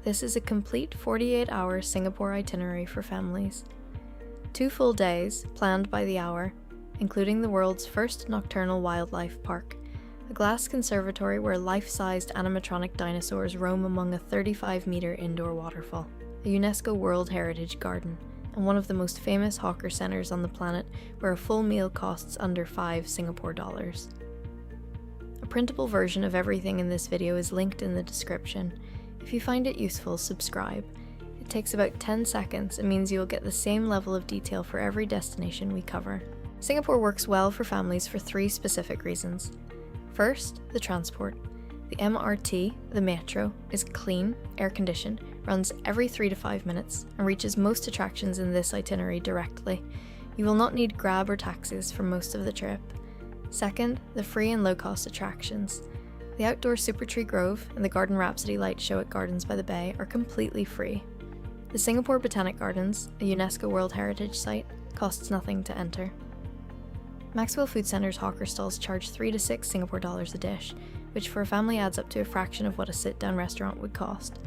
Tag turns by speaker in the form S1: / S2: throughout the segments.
S1: This is a complete 48-hour Singapore itinerary for families. 2 full days, planned by the hour, including the world's first nocturnal wildlife park, a glass conservatory where life-sized animatronic dinosaurs roam among a 35-metre indoor waterfall, a UNESCO World Heritage Garden, and one of the most famous hawker centres on the planet where a full meal costs under $5 Singapore dollars. A printable version of everything in this video is linked in the description. If you find it useful, subscribe. It takes about 10 seconds and means you will get the same level of detail for every destination we cover. Singapore works well for families for 3 specific reasons. First, the transport. The MRT, the metro, is clean, air-conditioned, runs every 3 to 5 minutes, and reaches most attractions in this itinerary directly. You will not need Grab or taxis for most of the trip. Second, the free and low-cost attractions. The outdoor Supertree Grove and the Garden Rhapsody light show at Gardens by the Bay are completely free. The Singapore Botanic Gardens, a UNESCO World Heritage Site, costs nothing to enter. Maxwell Food Centre's hawker stalls charge 3 to 6 Singapore dollars a dish, which for a family adds up to a fraction of what a sit-down restaurant would cost.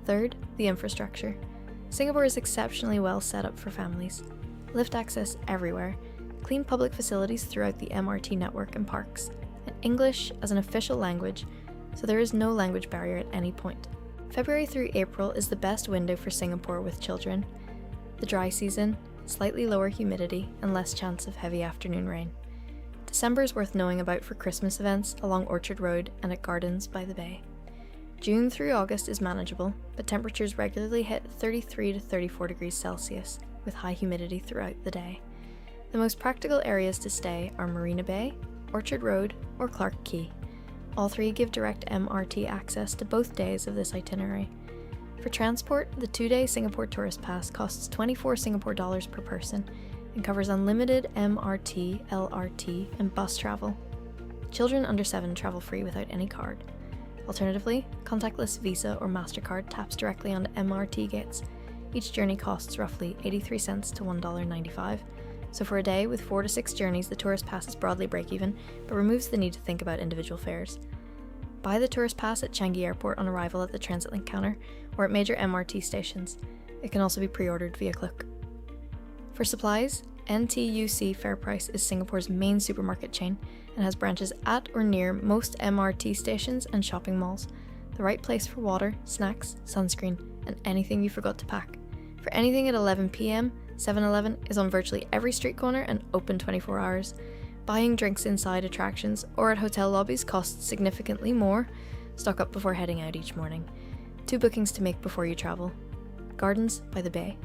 S1: Third, the infrastructure. Singapore is exceptionally well set up for families. Lift access everywhere, clean public facilities throughout the MRT network and parks, and English as an official language, so there is no language barrier at any point. February through April is the best window for Singapore with children. The dry season, slightly lower humidity, and less chance of heavy afternoon rain. December is worth knowing about for Christmas events along Orchard Road and at Gardens by the Bay. June through August is manageable, but temperatures regularly hit 33 to 34 degrees Celsius, with high humidity throughout the day. The most practical areas to stay are Marina Bay, Orchard Road, or Clarke Quay. All 3 give direct MRT access to both days of this itinerary. For transport, the 2-day Singapore Tourist Pass costs 24 Singapore dollars per person and covers unlimited MRT, LRT, and bus travel. Children under 7 travel free without any card. Alternatively, contactless Visa or MasterCard taps directly onto MRT gates. Each journey costs roughly 83 cents to $1.95. So for a day with 4 to 6 journeys, the Tourist Pass is broadly break-even, but removes the need to think about individual fares. Buy the Tourist Pass at Changi Airport on arrival at the TransitLink counter, or at major MRT stations. It can also be pre-ordered via Klook. For supplies, NTUC FairPrice is Singapore's main supermarket chain and has branches at or near most MRT stations and shopping malls. The right place for water, snacks, sunscreen, and anything you forgot to pack. For anything at 11 PM, 7-Eleven is on virtually every street corner and open 24 hours. Buying drinks inside attractions or at hotel lobbies costs significantly more. Stock up before heading out each morning. 2 bookings to make before you travel. Gardens by the Bay.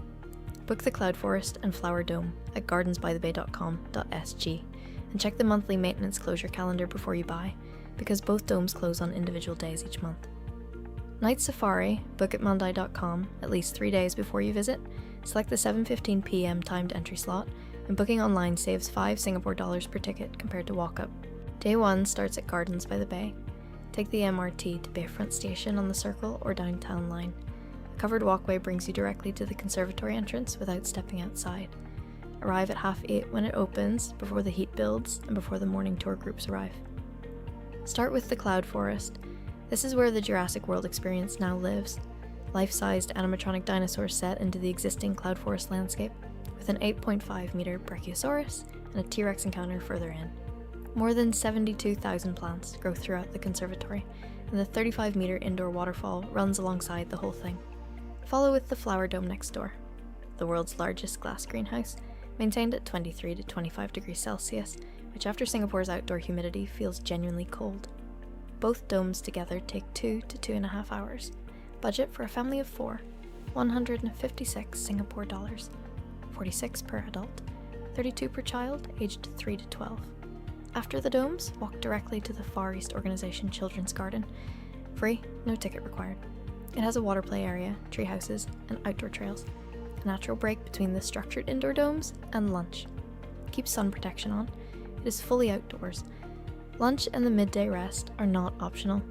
S1: Book the Cloud Forest and Flower Dome at gardensbythebay.com.sg and check the monthly maintenance closure calendar before you buy, because both domes close on individual days each month. Night Safari, book at mandai.com at least 3 days before you visit. Select the 7:15 PM timed entry slot, and booking online saves 5 Singapore dollars per ticket compared to walk-up. Day 1 starts at Gardens by the Bay. Take the MRT to Bayfront Station on the Circle or Downtown Line. A covered walkway brings you directly to the conservatory entrance without stepping outside. Arrive at 8:30 when it opens, before the heat builds and before the morning tour groups arrive. Start with the Cloud Forest. This is where the Jurassic World experience now lives. Life-sized animatronic dinosaurs set into the existing Cloud Forest landscape, with an 8.5-metre Brachiosaurus and a T-Rex encounter further in. More than 72,000 plants grow throughout the conservatory, and the 35-metre indoor waterfall runs alongside the whole thing. Follow with the Flower Dome next door, the world's largest glass greenhouse, maintained at 23 to 25 degrees Celsius, which after Singapore's outdoor humidity feels genuinely cold. Both domes together take 2 to 2.5 hours. Budget for a family of 4, 156 Singapore dollars, 46 per adult, 32 per child aged 3 to 12. After the domes, walk directly to the Far East Organisation Children's Garden. Free, no ticket required. It has a water play area, tree houses, and outdoor trails. A natural break between the structured indoor domes and lunch. Keep sun protection on. It is fully outdoors. Lunch and the midday rest are not optional.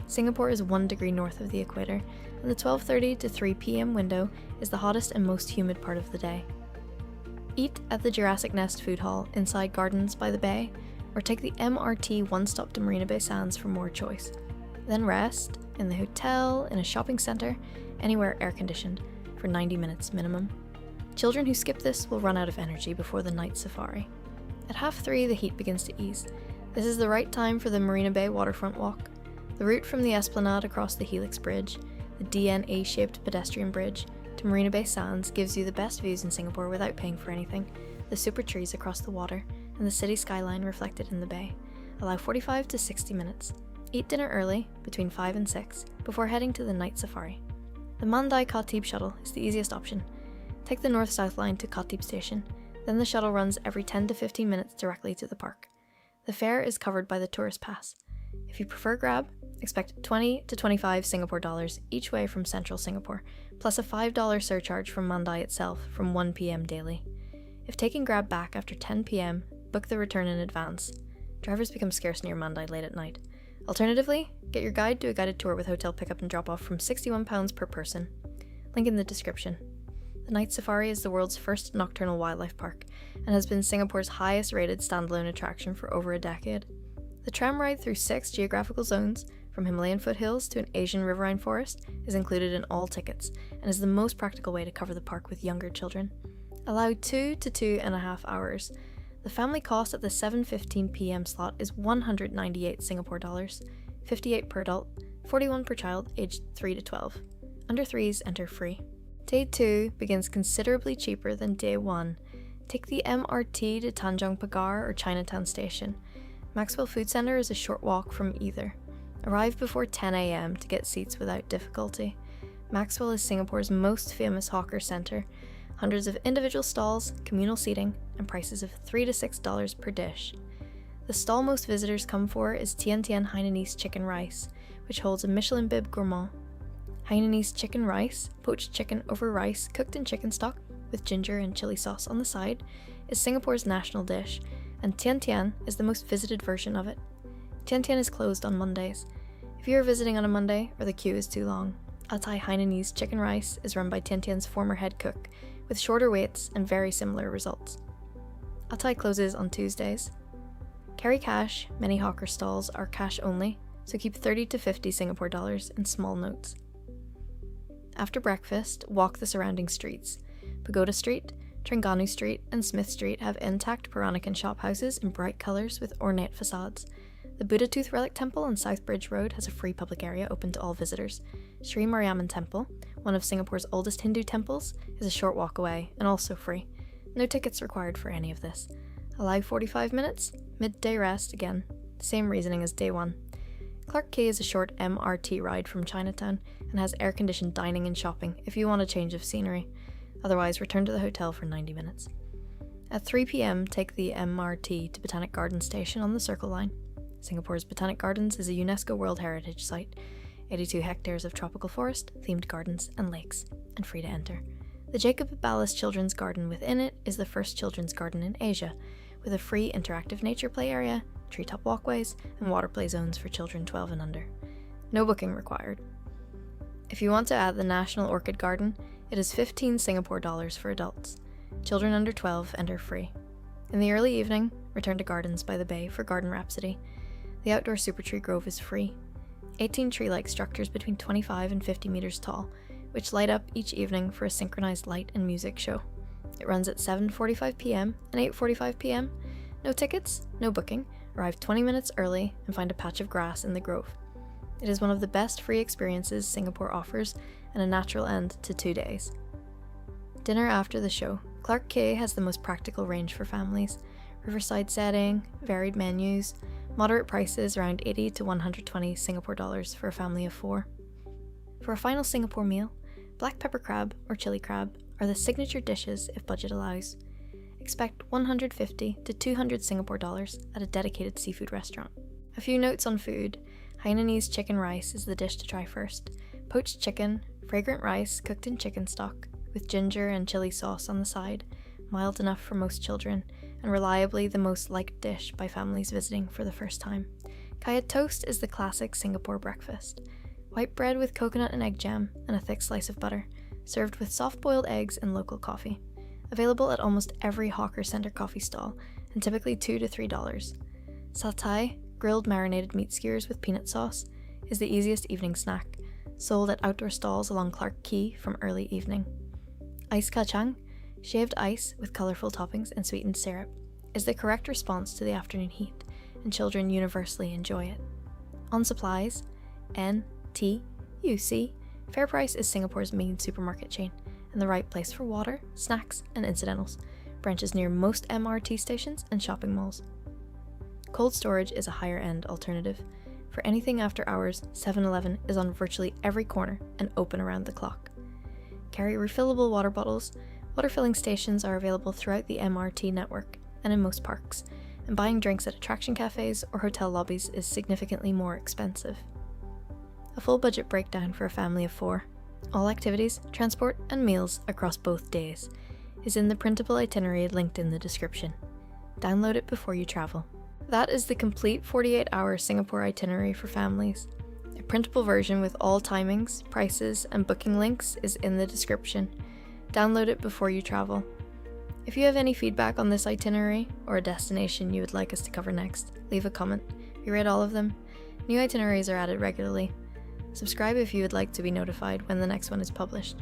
S1: Singapore is 1 degree north of the equator, and the 12:30 to 3 PM window is the hottest and most humid part of the day. Eat at the Jurassic Nest food hall inside Gardens by the Bay, or take the MRT one-stop to Marina Bay Sands for more choice. Then rest, in the hotel, in a shopping centre, anywhere air-conditioned, for 90 minutes minimum. Children who skip this will run out of energy before the night safari. At 3:30, the heat begins to ease. This is the right time for the Marina Bay waterfront walk. The route from the Esplanade across the Helix Bridge, the DNA-shaped pedestrian bridge, to Marina Bay Sands gives you the best views in Singapore without paying for anything. The Supertrees across the water, and the city skyline reflected in the bay. Allow 45 to 60 minutes. Eat dinner early, between 5 and 6, before heading to the night safari. The Mandai Khatib shuttle is the easiest option. Take the north-south line to Khatib station, then the shuttle runs every 10 to 15 minutes directly to the park. The fare is covered by the tourist pass. If you prefer Grab, expect 20 to 25 Singapore dollars each way from central Singapore, plus a $5 surcharge from Mandai itself from 1 p.m. daily. If taking Grab back after 10 p.m, book the return in advance. Drivers become scarce near Mandai late at night. Alternatively, get your guide to a guided tour with hotel pickup and drop-off from £61 per person. Link in the description. The Night Safari is the world's first nocturnal wildlife park and has been Singapore's highest rated standalone attraction for over a decade. The tram ride through 6 geographical zones, from Himalayan foothills to an Asian riverine forest, is included in all tickets and is the most practical way to cover the park with younger children. Allowed 2 to 2.5 hours. The family cost at the 7:15 p.m. slot is 198 Singapore dollars, 58 per adult, 41 per child aged 3 to 12. Under 3s enter free. Day 2 begins considerably cheaper than Day 1. Take the MRT to Tanjong Pagar or Chinatown station. Maxwell Food Centre is a short walk from either. Arrive before 10 a.m. to get seats without difficulty. Maxwell is Singapore's most famous hawker centre. Hundreds of individual stalls, communal seating, and prices of $3 to $6 per dish. The stall most visitors come for is Tian Tian Hainanese chicken rice, which holds a Michelin bib gourmand. Hainanese chicken rice, poached chicken over rice cooked in chicken stock with ginger and chili sauce on the side, is Singapore's national dish, and Tian Tian is the most visited version of it. Tian Tian is closed on Mondays. If you are visiting on a Monday or the queue is too long, Atai Hainanese chicken rice is run by Tian Tian's former head cook, with shorter waits and very similar results. Atai closes on Tuesdays. Carry cash, many hawker stalls are cash only, so keep 30 to 50 Singapore dollars in small notes. After breakfast, walk the surrounding streets. Pagoda Street, Terengganu Street, and Smith Street have intact Peranakan shophouses in bright colours with ornate facades. The Buddha Tooth Relic Temple on South Bridge Road has a free public area open to all visitors. Sri Mariamman Temple, one of Singapore's oldest Hindu temples, is a short walk away and also free. No tickets required for any of this. Allow 45 minutes, midday rest again. Same reasoning as Day 1. Clarke Quay is a short MRT ride from Chinatown and has air-conditioned dining and shopping if you want a change of scenery. Otherwise, return to the hotel for 90 minutes. At 3 p.m, take the MRT to Botanic Gardens station on the Circle Line. Singapore's Botanic Gardens is a UNESCO World Heritage Site, 82 hectares of tropical forest, themed gardens, and lakes, and free to enter. The Jacob Ballas Children's Garden within it is the first children's garden in Asia, with a free interactive nature play area, treetop walkways, and water play zones for children 12 and under. No booking required. If you want to add the National Orchid Garden, it is 15 Singapore dollars for adults. Children under 12 enter free. In the early evening, return to Gardens by the Bay for Garden Rhapsody. The outdoor Supertree Grove is free. 18 tree-like structures between 25 and 50 meters tall, which light up each evening for a synchronized light and music show. It runs at 7:45 p.m. and 8:45 p.m. No tickets, no booking. Arrive 20 minutes early and find a patch of grass in the grove. It is one of the best free experiences Singapore offers and a natural end to 2 days. Dinner after the show. Clarke Quay has the most practical range for families. Riverside setting, varied menus, moderate prices around 80 to 120 Singapore dollars for a family of 4. For a final Singapore meal, black pepper crab or chili crab are the signature dishes if budget allows. Expect 150 to 200 Singapore dollars at a dedicated seafood restaurant. A few notes on food. Hainanese chicken rice is the dish to try first. Poached chicken, fragrant rice cooked in chicken stock, with ginger and chili sauce on the side, mild enough for most children, and reliably the most liked dish by families visiting for the first time. Kaya toast is the classic Singapore breakfast. White bread with coconut and egg jam, and a thick slice of butter, served with soft-boiled eggs and local coffee. Available at almost every hawker centre coffee stall, and typically $2 to $3. Satay, grilled marinated meat skewers with peanut sauce, is the easiest evening snack, sold at outdoor stalls along Clark Quay from early evening. Ice kacang, shaved ice with colourful toppings and sweetened syrup, is the correct response to the afternoon heat, and children universally enjoy it. On supplies, NTUC, FairPrice is Singapore's main supermarket chain, and the right place for water, snacks, and incidentals. Branches near most MRT stations and shopping malls. Cold storage is a higher-end alternative. For anything after hours, 7-Eleven is on virtually every corner and open around the clock. Carry refillable water bottles. Water filling stations are available throughout the MRT network and in most parks, and buying drinks at attraction cafes or hotel lobbies is significantly more expensive. A full budget breakdown for a family of 4, all activities, transport, and meals across both days, is in the printable itinerary linked in the description. Download it before you travel. That is the complete 48-hour Singapore itinerary for families. A printable version with all timings, prices, and booking links is in the description. Download it before you travel. If you have any feedback on this itinerary or a destination you would like us to cover next, leave a comment. We read all of them. New itineraries are added regularly. Subscribe if you would like to be notified when the next one is published.